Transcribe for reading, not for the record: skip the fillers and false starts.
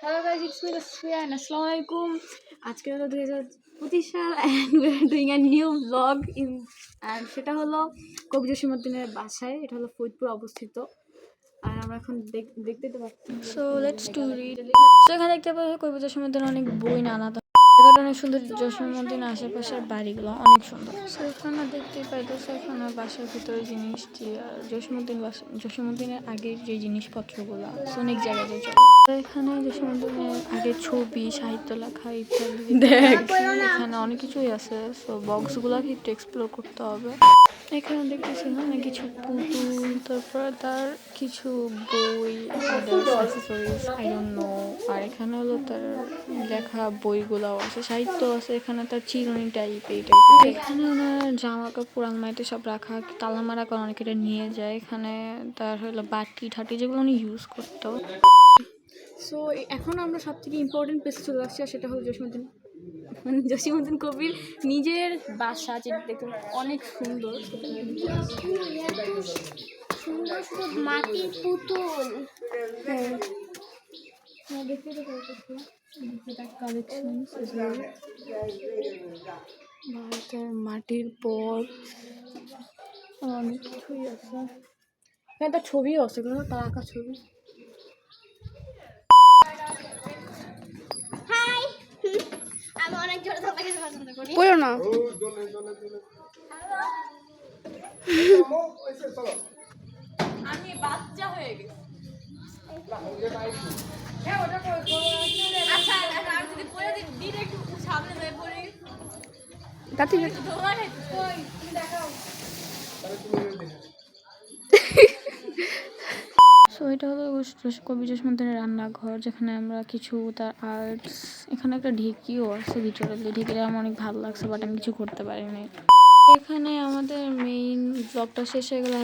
Hello guys, it's me Tasfiyan. আসসালামু আলাইকুম। আজকে হলো 2025 সাল and we are doing a new blog and সেটা হলো কবি জসীমউদ্দিনের বাসায়। এটা হলো ফরিদপুর অবস্থিত। আর আমরা এখন দেখতে তো পাচ্ছি। So let's to read. So এখানে দেখতে পাচ্ছি কবি জসীমউদ্দিনের অনেক বই নানা এটা অনেক সুন্দর। জসীমউদ্দিন আশেপাশের বাড়িগুলো অনেক সুন্দর। সো এখানে দেখতেই পাইতেছে এখানে বাসার ভিতরে জিনিস জসীমউদ্দিনের আগের যে জিনিসপত্রগুলো অনেক জায়গায় চলে। এখানে জসীমউদ্দিনের আগের ছবি, সাহিত্য লেখা ইত্যাদি এখানে অনেক কিছুই আছে। সো বক্সগুলোকে একটু এক্সপ্লোর করতে হবে। এখানে দেখতেছি মানে কিছু পুতুল, তারপরে তার কিছু বই, আই ডোন্ট নো। আর এখানে হলো তার লেখা বইগুলাও আছে, সাহিত্য আছে। এখানে তার চিরুনি টাইপ এই টাইপের। এখানে ওনার জামা কাপড় আলমারিতে সব রাখা, তালা মারা করে অনেকে এটা নিয়ে যায়। এখানে তার হলো বাটি ঠাটি যেগুলো উনি ইউজ করতো। সো এখন আমরা সব থেকে ইম্পর্টেন্ট প্লেসে চলে আসছি, আর সেটা হলো জসীমউদ্দিন কবির নিজের বাসা, যেটা দেখতে অনেক সুন্দর। সুন্দর সুন্দর মাটির পুতুল। ভারতের মাটির পর অনেক কিছুই আছে। এখানে তার ছবিও আছে, তার আঁকা ছবি। হাই, আমি অনেক জোরে তোমাকে পছন্দ করি। পড়ো না। আমি বাচ্চা হয়ে গেছি। আচ্ছা, আমি যদি পড়ে দিই ডিরেক্ট সামনে যাই পড়ে তাতে দেখাও। সো এটা হলো কবি জসীমউদ্দিনের রান্নাঘর, যেখানে আমরা কিছু তার আর্টস, এখানে একটা ঢেকিও আছে ভিতরে। ঢেকিটা আমার অনেক ভালো লাগছে, বাট আমি কিছু করতে পারিনি। এখানে আমাদের মেইন ব্লগটা শেষ হয়ে গেল।